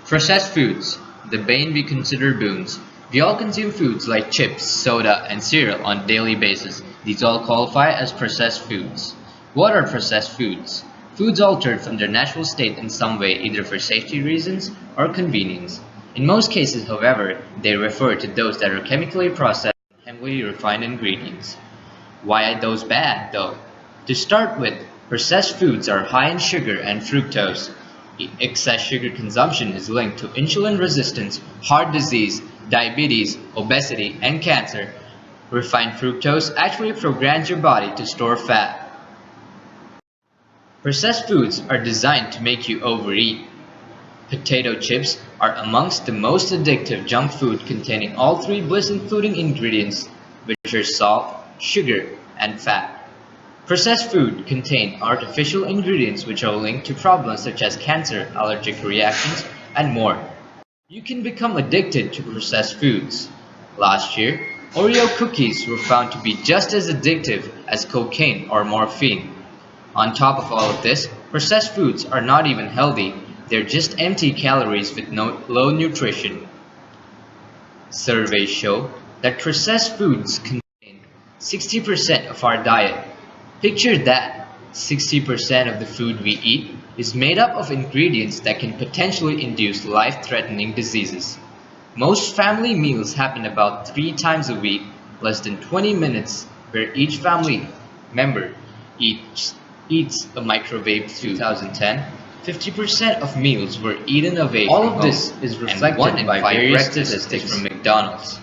Processed foods, the bane we consider boons. We all consume foods like chips, soda, and cereal on a daily basis. These all qualify as processed foods. What are processed foods? Foods altered from their natural state in some way, either for safety reasons or convenience. In most cases, however, they refer to those that are chemically processed with heavily refined ingredients. Why are those bad, though? To start with, processed foods are high in sugar and fructose. Excess sugar consumption is linked to insulin resistance, heart disease, diabetes, obesity, and cancer. Refined fructose actually programs your body to store fat. Processed foods are designed to make you overeat. Potato chips are amongst the most addictive junk food containing all three bliss including ingredients, which are salt, sugar, and fat. Processed food contain artificial ingredients which are linked to problems such as cancer, allergic reactions, and more. You can become addicted to processed foods. Last year, Oreo cookies were found to be just as addictive as cocaine or morphine. On top of all of this, processed foods are not even healthy, they're just empty calories with low nutrition. Surveys show that processed foods contain 60% of our diet. Picture that 60% of the food we eat is made up of ingredients that can potentially induce life-threatening diseases. Most family meals happen about 3 times a week, less than 20 minutes, where each family member eats a microwave food. 2010, 50% of meals were eaten away from home. All of this is reflected by various statistics from McDonald's.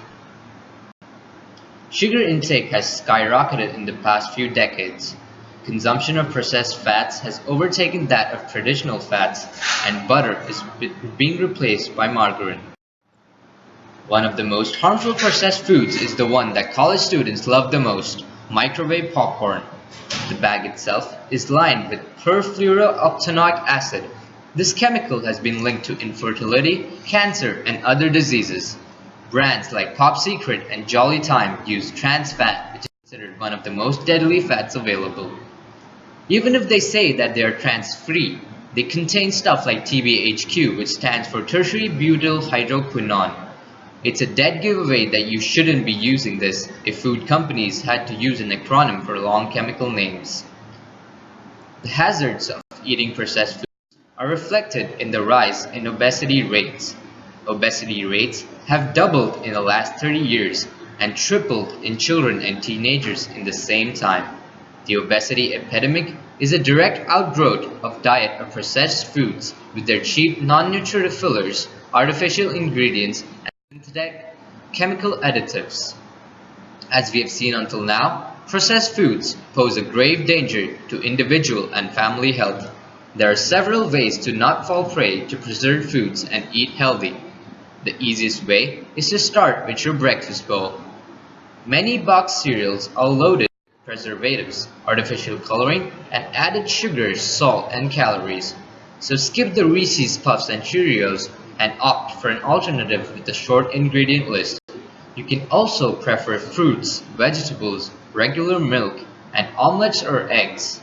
Sugar intake has skyrocketed in the past few decades. Consumption of processed fats has overtaken that of traditional fats, and butter is being replaced by margarine. One of the most harmful processed foods is the one that college students love the most, microwave popcorn. The bag itself is lined with perfluorooctanoic acid. This chemical has been linked to infertility, cancer, and other diseases. Brands like Pop Secret and Jolly Time use trans fat, which is considered one of the most deadly fats available. Even if they say that they are trans-free, they contain stuff like TBHQ, which stands for tertiary butyl hydroquinone. It's a dead giveaway that you shouldn't be using this if food companies had to use an acronym for long chemical names. The hazards of eating processed foods are reflected in the rise in obesity rates. Obesity rates have doubled in the last 30 years and tripled in children and teenagers in the same time. The obesity epidemic is a direct outgrowth of diet of processed foods with their cheap non-nutritive fillers, artificial ingredients, and synthetic chemical additives. As we have seen until now, processed foods pose a grave danger to individual and family health. There are several ways to not fall prey to preserved foods and eat healthy. The easiest way is to start with your breakfast bowl. Many boxed cereals are loaded with preservatives, artificial coloring, and added sugars, salt, and calories. So skip the Reese's Puffs and Cheerios and opt for an alternative with a short ingredient list. You can also prefer fruits, vegetables, regular milk, and omelets or eggs.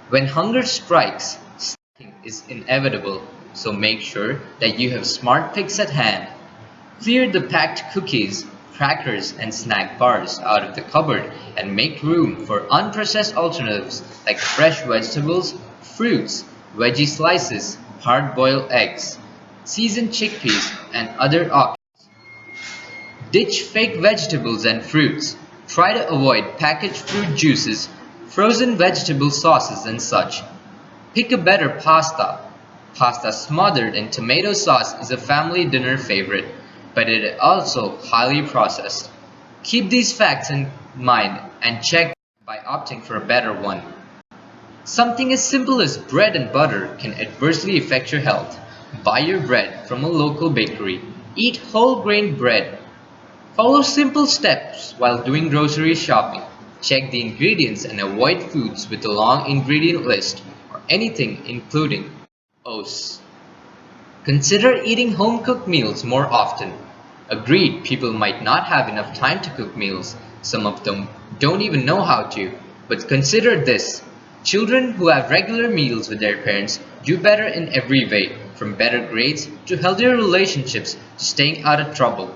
When hunger strikes, snacking is inevitable, so make sure that you have smart picks at hand. Clear the packed cookies, crackers, and snack bars out of the cupboard and make room for unprocessed alternatives like fresh vegetables, fruits, veggie slices, hard-boiled eggs, seasoned chickpeas, and other options. Ditch fake vegetables and fruits. Try to avoid packaged fruit juices, frozen vegetable sauces, and such. Pick a better pasta. Pasta smothered in tomato sauce is a family dinner favorite, but it is also highly processed. Keep these facts in mind and check by opting for a better one. Something as simple as bread and butter can adversely affect your health. Buy your bread from a local bakery. Eat whole grain bread. Follow simple steps while doing grocery shopping. Check the ingredients and avoid foods with a long ingredient list or anything including oats. Consider eating home-cooked meals more often. Agreed, people might not have enough time to cook meals. Some of them don't even know how to. But consider this. Children who have regular meals with their parents do better in every way. from better grades to healthier relationships to staying out of trouble.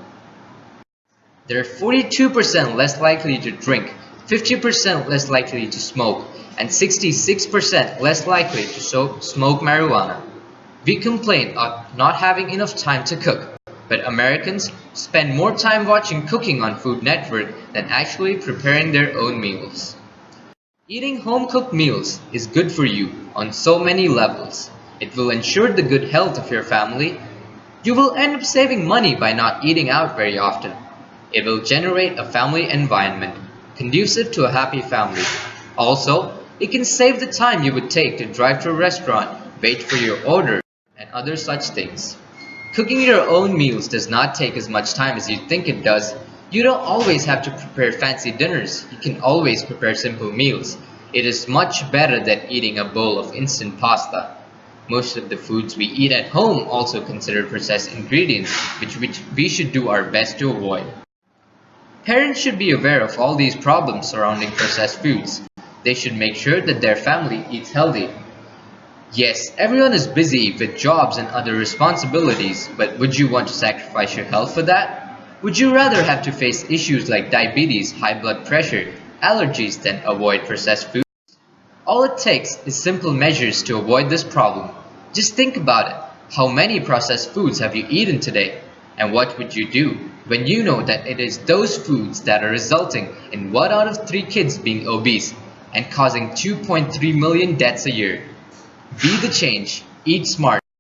They're 42% less likely to drink, 50% less likely to smoke, and 66% less likely to smoke marijuana. We complain of not having enough time to cook, but Americans spend more time watching cooking on Food Network than actually preparing their own meals. Eating home cooked meals is good for you on so many levels. It will ensure the good health of your family. You will end up saving money by not eating out very often. It will generate a family environment conducive to a happy family. Also, it can save the time you would take to drive to a restaurant, wait for your order, and other such things. Cooking your own meals does not take as much time as you think it does. You don't always have to prepare fancy dinners, you can always prepare simple meals. It is much better than eating a bowl of instant pasta. Most of the foods we eat at home also consider processed ingredients, which we should do our best to avoid. Parents should be aware of all these problems surrounding processed foods. They should make sure that their family eats healthy. Yes, everyone is busy with jobs and other responsibilities, but would you want to sacrifice your health for that? Would you rather have to face issues like diabetes, high blood pressure, allergies than avoid processed food? All it takes is simple measures to avoid this problem. Just think about it. How many processed foods have you eaten today? And what would you do when you know that it is those foods that are resulting in 1 out of 3 kids being obese and causing 2.3 million deaths a year? Be the change, eat smart.